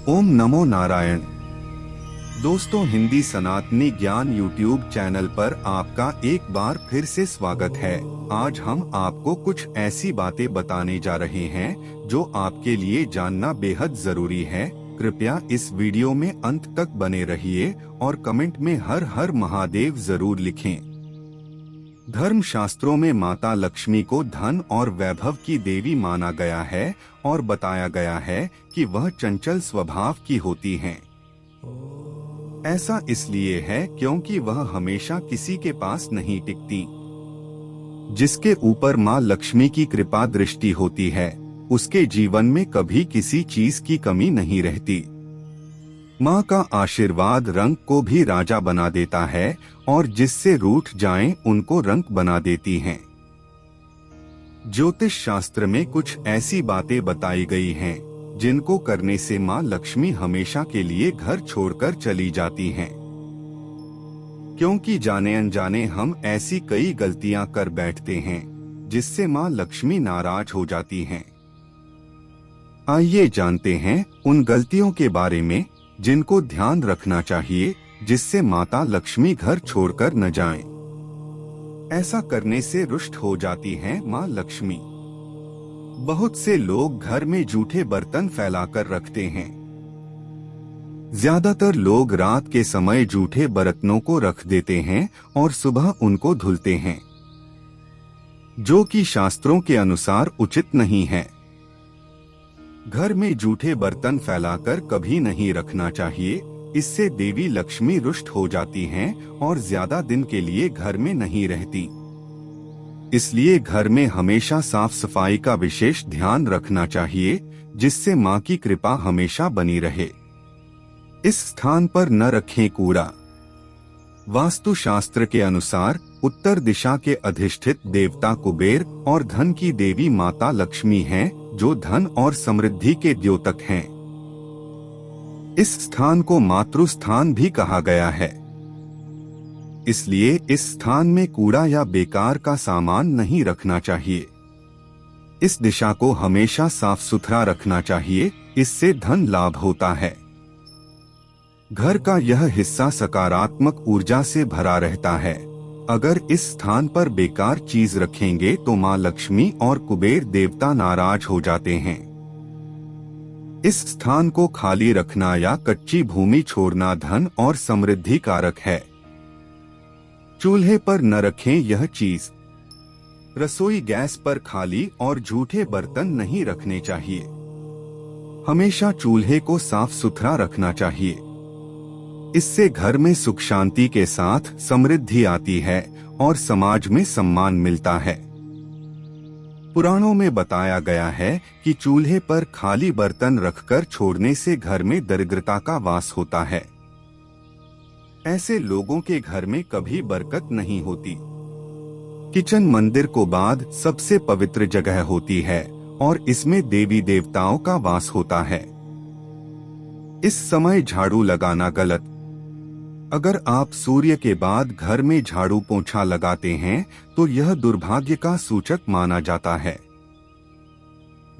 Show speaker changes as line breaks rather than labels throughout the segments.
ओम नमो नारायण। दोस्तों, हिंदी सनातनी ज्ञान यूट्यूब चैनल पर आपका एक बार फिर से स्वागत है। आज हम आपको कुछ ऐसी बातें बताने जा रहे हैं जो आपके लिए जानना बेहद जरूरी है। कृपया इस वीडियो में अंत तक बने रहिए और कमेंट में हर हर महादेव जरूर लिखें। धर्म शास्त्रों में माता लक्ष्मी को धन और वैभव की देवी माना गया है और बताया गया है कि वह चंचल स्वभाव की होती हैं। ऐसा इसलिए है क्योंकि वह हमेशा किसी के पास नहीं टिकती। जिसके ऊपर माँ लक्ष्मी की कृपा दृष्टि होती है, उसके जीवन में कभी किसी चीज की कमी नहीं रहती। माँ का आशीर्वाद रंग को भी राजा बना देता है और जिससे रूठ जाएं उनको रंग बना देती हैं। ज्योतिष शास्त्र में कुछ ऐसी बातें बताई गई हैं जिनको करने से माँ लक्ष्मी हमेशा के लिए घर छोड़कर चली जाती हैं। क्योंकि जाने अनजाने हम ऐसी कई गलतियां कर बैठते हैं जिससे माँ लक्ष्मी नाराज हो जाती हैं। आइए जानते हैं उन गलतियों के बारे में जिनको ध्यान रखना चाहिए, जिससे माता लक्ष्मी घर छोड़कर न जाएं। ऐसा करने से रुष्ट हो जाती हैं माँ लक्ष्मी। बहुत से लोग घर में जूठे बर्तन फैलाकर रखते हैं। ज्यादातर लोग रात के समय जूठे बर्तनों को रख देते हैं और सुबह उनको धुलते हैं, जो कि शास्त्रों के अनुसार उचित नहीं है। घर में जूठे बर्तन फैलाकर कभी नहीं रखना चाहिए। इससे देवी लक्ष्मी रुष्ट हो जाती हैं और ज्यादा दिन के लिए घर में नहीं रहती। इसलिए घर में हमेशा साफ सफाई का विशेष ध्यान रखना चाहिए, जिससे माँ की कृपा हमेशा बनी रहे। इस स्थान पर न रखें कूड़ा। वास्तु शास्त्र के अनुसार उत्तर दिशा के अधिष्ठित देवता कुबेर और धन की देवी माता लक्ष्मी हैं, जो धन और समृद्धि के द्योतक हैं। इस स्थान को मातृ स्थान भी कहा गया है। इसलिए इस स्थान में कूड़ा या बेकार का सामान नहीं रखना चाहिए। इस दिशा को हमेशा साफ सुथरा रखना चाहिए, इससे धन लाभ होता है। घर का यह हिस्सा सकारात्मक ऊर्जा से भरा रहता है। अगर इस स्थान पर बेकार चीज रखेंगे तो माँ लक्ष्मी और कुबेर देवता नाराज हो जाते हैं। इस स्थान को खाली रखना या कच्ची भूमि छोड़ना धन और समृद्धि कारक है। चूल्हे पर न रखें यह चीज। रसोई गैस पर खाली और झूठे बर्तन नहीं रखने चाहिए। हमेशा चूल्हे को साफ सुथरा रखना चाहिए। इससे घर में सुख शांति के साथ समृद्धि आती है और समाज में सम्मान मिलता है। पुराणों में बताया गया है कि चूल्हे पर खाली बर्तन रखकर छोड़ने से घर में दरिद्रता का वास होता है। ऐसे लोगों के घर में कभी बरकत नहीं होती। किचन मंदिर को बाद सबसे पवित्र जगह होती है और इसमें देवी देवताओं का वास होता है। इस समय झाड़ू लगाना गलत। अगर आप सूर्य के बाद घर में झाड़ू पोंछा लगाते हैं तो यह दुर्भाग्य का सूचक माना जाता है।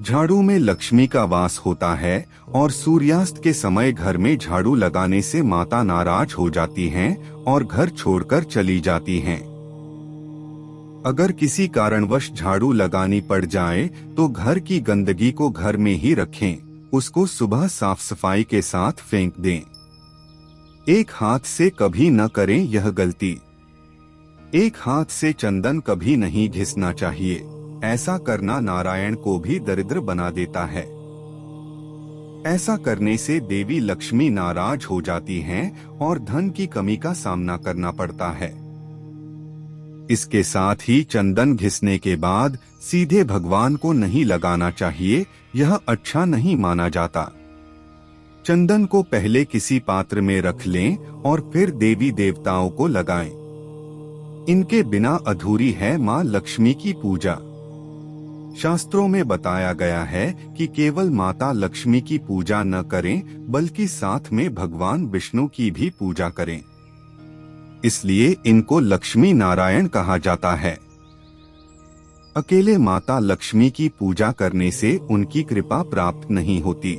झाड़ू में लक्ष्मी का वास होता है और सूर्यास्त के समय घर में झाड़ू लगाने से माता नाराज हो जाती हैं और घर छोड़कर चली जाती हैं। अगर किसी कारणवश झाड़ू लगानी पड़ जाए तो घर की गंदगी को घर में ही रखें, उसको सुबह साफ सफाई के साथ फेंक दें। एक हाथ से कभी न करें यह गलती। एक हाथ से चंदन कभी नहीं घिसना चाहिए। ऐसा करना नारायण को भी दरिद्र बना देता है। ऐसा करने से देवी लक्ष्मी नाराज हो जाती हैं और धन की कमी का सामना करना पड़ता है। इसके साथ ही चंदन घिसने के बाद सीधे भगवान को नहीं लगाना चाहिए, यह अच्छा नहीं माना जाता। चंदन को पहले किसी पात्र में रख लें और फिर देवी देवताओं को लगाएं। इनके बिना अधूरी है माँ लक्ष्मी की पूजा। शास्त्रों में बताया गया है कि केवल माता लक्ष्मी की पूजा न करें, बल्कि साथ में भगवान विष्णु की भी पूजा करें। इसलिए इनको लक्ष्मी नारायण कहा जाता है। अकेले माता लक्ष्मी की पूजा करने से उनकी कृपा प्राप्त नहीं होती।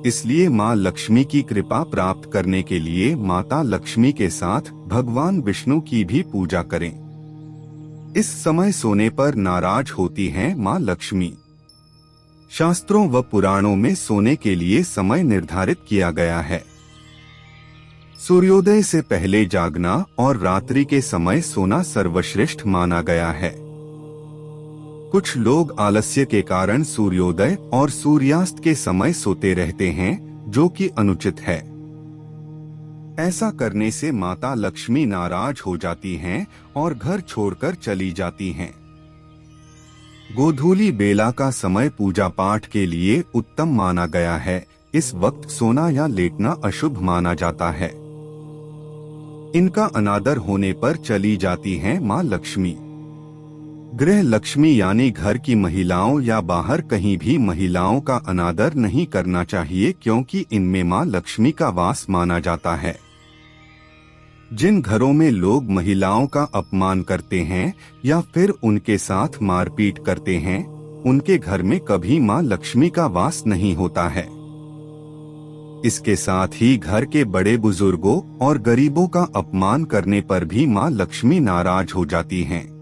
इसलिए माँ लक्ष्मी की कृपा प्राप्त करने के लिए माता लक्ष्मी के साथ भगवान विष्णु की भी पूजा करें। इस समय सोने पर नाराज होती हैं माँ लक्ष्मी। शास्त्रों व पुराणों में सोने के लिए समय निर्धारित किया गया है। सूर्योदय से पहले जागना और रात्रि के समय सोना सर्वश्रेष्ठ माना गया है। कुछ लोग आलस्य के कारण सूर्योदय और सूर्यास्त के समय सोते रहते हैं, जो कि अनुचित है। ऐसा करने से माता लक्ष्मी नाराज हो जाती हैं और घर छोड़कर चली जाती हैं। गोधूली बेला का समय पूजा पाठ के लिए उत्तम माना गया है। इस वक्त सोना या लेटना अशुभ माना जाता है। इनका अनादर होने पर चली जाती हैं माँ लक्ष्मी। गृह लक्ष्मी यानी घर की महिलाओं या बाहर कहीं भी महिलाओं का अनादर नहीं करना चाहिए, क्योंकि इनमें माँ लक्ष्मी का वास माना जाता है। जिन घरों में लोग महिलाओं का अपमान करते हैं या फिर उनके साथ मारपीट करते हैं, उनके घर में कभी माँ लक्ष्मी का वास नहीं होता है। इसके साथ ही घर के बड़े बुजुर्गों और गरीबों का अपमान करने पर भी माँ लक्ष्मी नाराज हो जाती हैं।